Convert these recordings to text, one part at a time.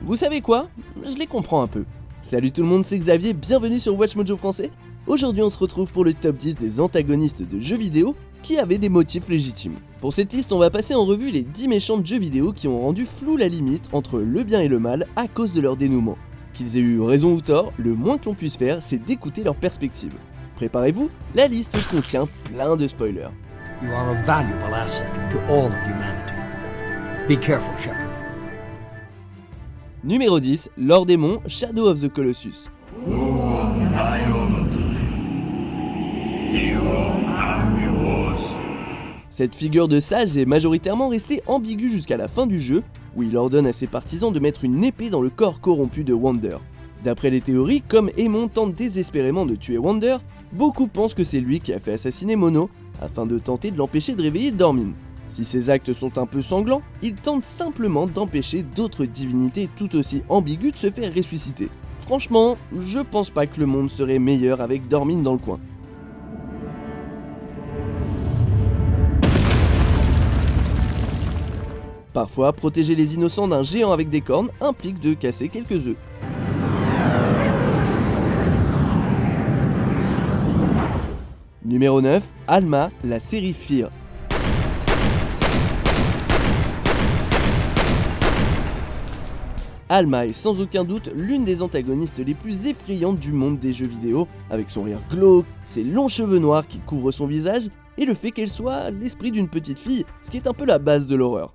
Vous savez quoi? Je les comprends un peu. Salut tout le monde, c'est Xavier, bienvenue sur Watch Mojo Français. Aujourd'hui on se retrouve pour le top 10 des antagonistes de jeux vidéo qui avaient des motifs légitimes. Pour cette liste, on va passer en revue les 10 méchants de jeux vidéo qui ont rendu floue la limite entre le bien et le mal à cause de leur dénouement. Qu'ils aient eu raison ou tort, le moins que l'on puisse faire, c'est d'écouter leur perspective. Préparez-vous, la liste contient plein de spoilers. You are a valuable asset to all of humanity. Be careful, Shepard. Numéro 10, Lord Démon, Shadow of the Colossus. Cette figure de sage est majoritairement restée ambiguë jusqu'à la fin du jeu, où il ordonne à ses partisans de mettre une épée dans le corps corrompu de Wander. D'après les théories, comme Aemon tente désespérément de tuer Wander, beaucoup pensent que c'est lui qui a fait assassiner Mono, afin de tenter de l'empêcher de réveiller Dormin. Si ces actes sont un peu sanglants, il tente simplement d'empêcher d'autres divinités tout aussi ambiguës de se faire ressusciter. Franchement, je pense pas que le monde serait meilleur avec Dormin dans le coin. Parfois, protéger les innocents d'un géant avec des cornes implique de casser quelques œufs. Numéro 9, Alma, la série Fear. Alma est sans aucun doute l'une des antagonistes les plus effrayantes du monde des jeux vidéo, avec son rire glauque, ses longs cheveux noirs qui couvrent son visage, et le fait qu'elle soit l'esprit d'une petite fille, ce qui est un peu la base de l'horreur.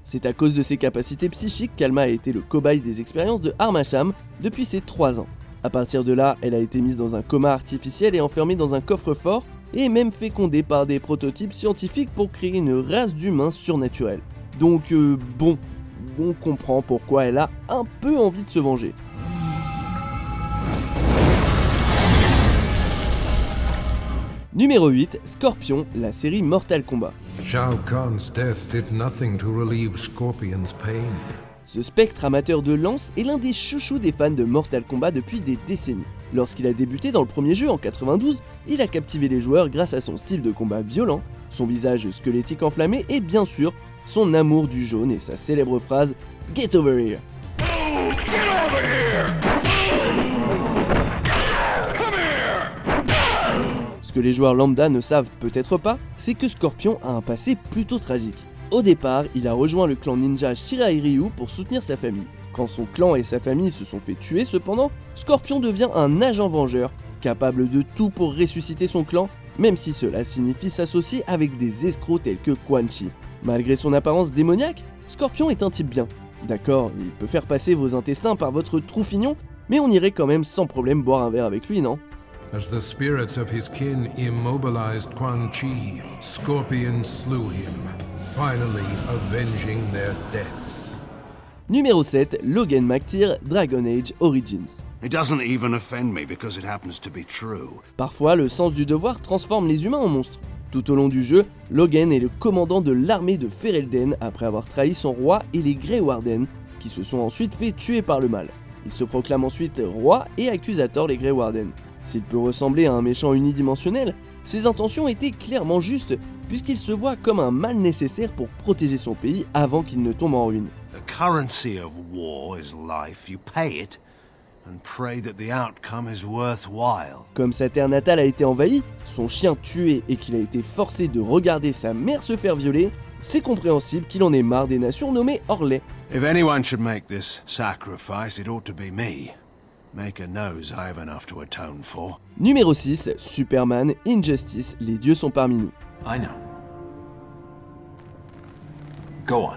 C'est à cause de ses capacités psychiques qu'Alma a été le cobaye des expériences de Armacham depuis ses 3 ans. A partir de là, elle a été mise dans un coma artificiel et enfermée dans un coffre-fort, et même fécondée par des prototypes scientifiques pour créer une race d'humains surnaturels. Donc bon, on comprend pourquoi elle a un peu envie de se venger. Numéro 8, Scorpion, la série Mortal Kombat. Shao Kahn's death did nothing to relieve Scorpion's pain. Ce spectre amateur de lance est l'un des chouchous des fans de Mortal Kombat depuis des décennies. Lorsqu'il a débuté dans le premier jeu en 92, il a captivé les joueurs grâce à son style de combat violent, son visage squelettique enflammé et bien sûr, son amour du jaune et sa célèbre phrase « Get over here ». Ce que les joueurs lambda ne savent peut-être pas, c'est que Scorpion a un passé plutôt tragique. Au départ, il a rejoint le clan ninja Shirai Ryu pour soutenir sa famille. Quand son clan et sa famille se sont fait tuer cependant, Scorpion devient un agent vengeur, capable de tout pour ressusciter son clan, même si cela signifie s'associer avec des escrocs tels que Quan Chi. Malgré son apparence démoniaque, Scorpion est un type bien. D'accord, il peut faire passer vos intestins par votre trou fignon, mais on irait quand même sans problème boire un verre avec lui, non? As the spirits of his kin immobilized Quan Chi, Scorpion slew him, finally avenging their deaths. Numéro 7, Logan McTeer, Dragon Age Origins. It doesn't even offend me because it happens to be true. Parfois, le sens du devoir transforme les humains en monstres. Tout au long du jeu, Logan est le commandant de l'armée de Ferelden après avoir trahi son roi et les Grey Warden, qui se sont ensuite fait tuer par le mal. Il se proclame ensuite roi et accuse à tort les Grey Warden. S'il peut ressembler à un méchant unidimensionnel, ses intentions étaient clairement justes, puisqu'il se voit comme un mal nécessaire pour protéger son pays avant qu'il ne tombe en ruine. The currency of war is life. You pay it and pray that the outcome is worthwhile. Comme sa terre natale a été envahie, son chien tué et qu'il a été forcé de regarder sa mère se faire violer, c'est compréhensible qu'il en ait marre des nations nommées Orlais. If anyone should make this sacrifice, it ought to be me. Maker knows I have enough to atone for. Numéro 6, Superman, Injustice, les dieux sont parmi nous. I know. Go on.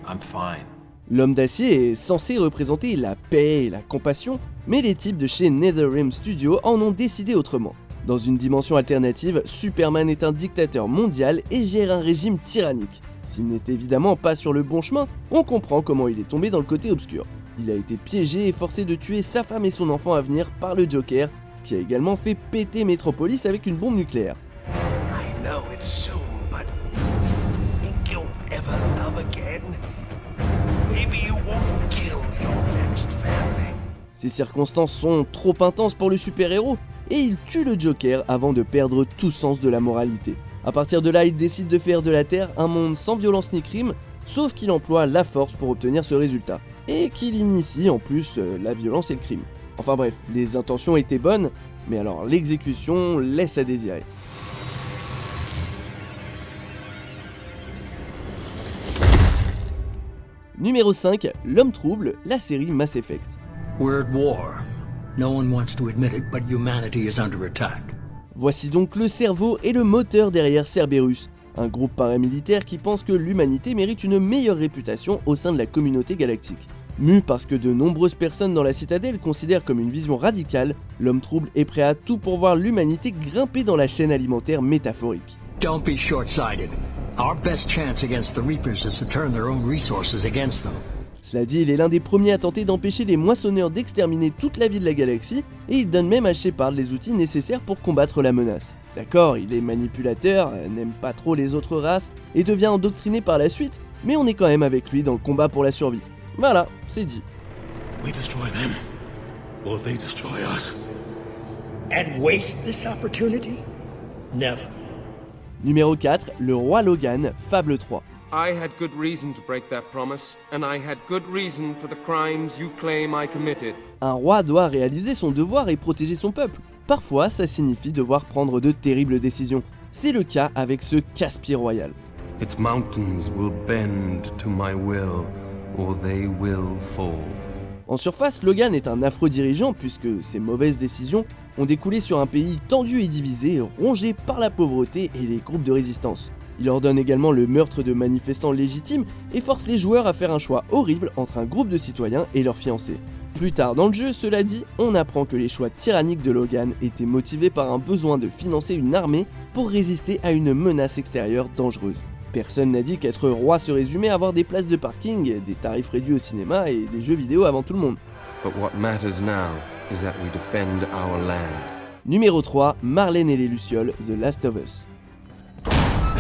I'm fine. L'homme d'acier est censé représenter la paix et la compassion, mais les types de chez NetherRealm Studios en ont décidé autrement. Dans une dimension alternative, Superman est un dictateur mondial et gère un régime tyrannique. S'il n'est évidemment pas sur le bon chemin, on comprend comment il est tombé dans le côté obscur. Il a été piégé et forcé de tuer sa femme et son enfant à venir par le Joker, qui a également fait péter Metropolis avec une bombe nucléaire. I know it's soon, but think you'll ever love again? Maybe you won't kill your next family. Ces circonstances sont trop intenses pour le super-héros, et il tue le Joker avant de perdre tout sens de la moralité. À partir de là, il décide de faire de la Terre un monde sans violence ni crime, sauf qu'il emploie la force pour obtenir ce résultat, et qu'il initie en plus la violence et le crime. Enfin bref, les intentions étaient bonnes, mais alors l'exécution laisse à désirer. Numéro 5, L'Homme Trouble, la série Mass Effect. We're at war. No one wants to admit it, but humanity is under attack. Voici donc le cerveau et le moteur derrière Cerberus, un groupe paramilitaire qui pense que l'humanité mérite une meilleure réputation au sein de la communauté galactique. Mu parce que de nombreuses personnes dans la citadelle considèrent comme une vision radicale, l'Homme Trouble est prêt à tout pour voir l'humanité grimper dans la chaîne alimentaire métaphorique. Don't be short-sighted. Our best chance against the Reapers is to turn their own resources against them. Cela dit, il est l'un des premiers à tenter d'empêcher les moissonneurs d'exterminer toute la vie de la galaxie, et il donne même à Shepard les outils nécessaires pour combattre la menace. D'accord, il est manipulateur, n'aime pas trop les autres races, et devient endoctriné par la suite, mais on est quand même avec lui dans le combat pour la survie. Voilà, c'est dit. We destroy them, or they destroy us. And waste this opportunity? Never. Numéro 4, Le Roi Logan, Fable 3. I had good reason to break that promise, and I had good reason for the crimes you claim I committed. Un roi doit réaliser son devoir et protéger son peuple. Parfois, ça signifie devoir prendre de terribles décisions. C'est le cas avec ce Caspier royal. Its mountains will bend to my will, or they will fall. En surface, Logan est un affreux dirigeant puisque ses mauvaises décisions ont découlé sur un pays tendu et divisé, rongé par la pauvreté et les groupes de résistance. Il ordonne également le meurtre de manifestants légitimes et force les joueurs à faire un choix horrible entre un groupe de citoyens et leur fiancée. Plus tard dans le jeu, cela dit, on apprend que les choix tyranniques de Logan étaient motivés par un besoin de financer une armée pour résister à une menace extérieure dangereuse. Personne n'a dit qu'être roi se résumait à avoir des places de parking, des tarifs réduits au cinéma et des jeux vidéo avant tout le monde. But what matters now is that we defend our land. Numéro 3, Marlène et les Lucioles, The Last of Us.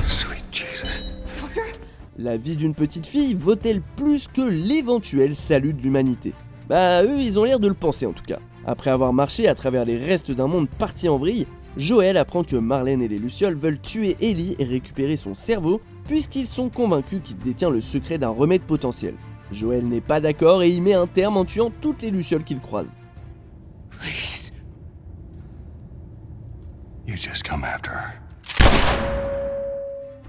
Sweet Jesus. La vie d'une petite fille vaut-elle plus que l'éventuel salut de l'humanité? Bah eux ils ont l'air de le penser en tout cas. Après avoir marché à travers les restes d'un monde parti en vrille, Joël apprend que Marlène et les Lucioles veulent tuer Ellie et récupérer son cerveau, puisqu'ils sont convaincus qu'il détient le secret d'un remède potentiel. Joël n'est pas d'accord et il met un terme en tuant toutes les Lucioles qu'il croise. Please. You just come after her.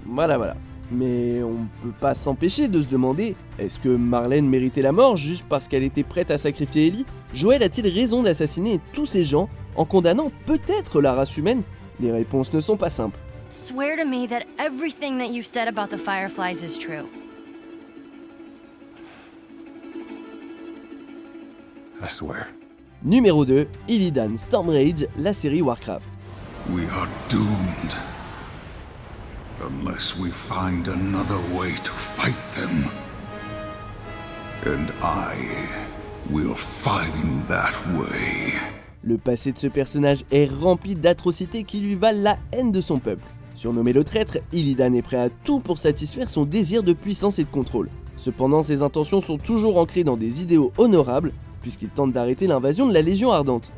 Voilà. Mais on peut pas s'empêcher de se demander, est-ce que Marlène méritait la mort juste parce qu'elle était prête à sacrifier Ellie? Joël a-t-il raison d'assassiner tous ces gens en condamnant peut-être la race humaine? Les réponses ne sont pas simples. Swear to me that everything that you've said about the Fireflies is true. I swear. Numéro 2, Illidan Stormrage, la série Warcraft. We are doomed. Unless we find another way to fight them. And I will find that way. Le passé de ce personnage est rempli d'atrocités qui lui valent la haine de son peuple. Surnommé le traître, Illidan est prêt à tout pour satisfaire son désir de puissance et de contrôle. Cependant, ses intentions sont toujours ancrées dans des idéaux honorables, puisqu'il tente d'arrêter l'invasion de la Légion Ardente.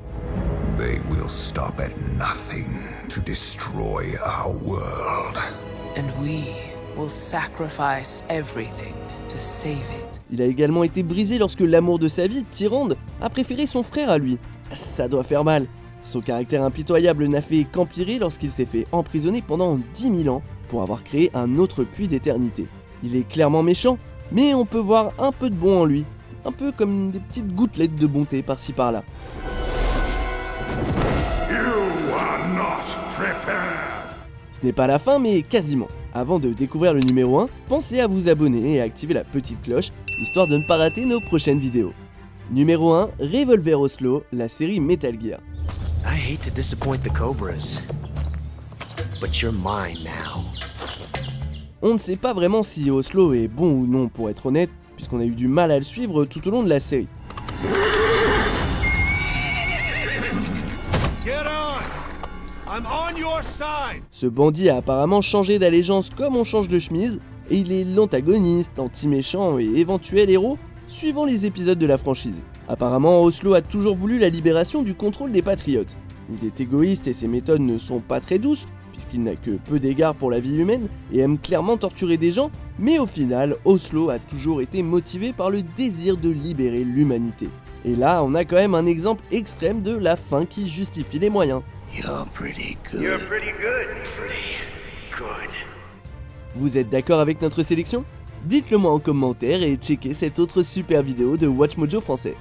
They will stop at nothing to destroy our world. And we will sacrifice everything to save it. Il a également été brisé lorsque l'amour de sa vie, Tyrande, a préféré son frère à lui. Ça doit faire mal. Son caractère impitoyable n'a fait qu'empirer lorsqu'il s'est fait emprisonner pendant 10 000 ans pour avoir créé un autre puits d'éternité. Il est clairement méchant, mais on peut voir un peu de bon en lui. Un peu comme des petites gouttelettes de bonté par-ci par-là. You are not prepared. Ce n'est pas la fin, mais quasiment. Avant de découvrir le numéro 1, pensez à vous abonner et à activer la petite cloche, histoire de ne pas rater nos prochaines vidéos. Numéro 1, Revolver Oslo, la série Metal Gear. I hate to disappoint the Cobras, but you're mine now. On ne sait pas vraiment si Oslo est bon ou non, pour être honnête, puisqu'on a eu du mal à le suivre tout au long de la série. Ce bandit a apparemment changé d'allégeance comme on change de chemise, et il est l'antagoniste, anti-méchant et éventuel héros, suivant les épisodes de la franchise. Apparemment, Oslo a toujours voulu la libération du contrôle des Patriotes. Il est égoïste et ses méthodes ne sont pas très douces, puisqu'il n'a que peu d'égards pour la vie humaine et aime clairement torturer des gens, mais au final, Oslo a toujours été motivé par le désir de libérer l'humanité. Et là, on a quand même un exemple extrême de la fin qui justifie les moyens. You're pretty good. Vous êtes d'accord avec notre sélection ? Dites-le moi en commentaire et checkez cette autre super vidéo de WatchMojo français.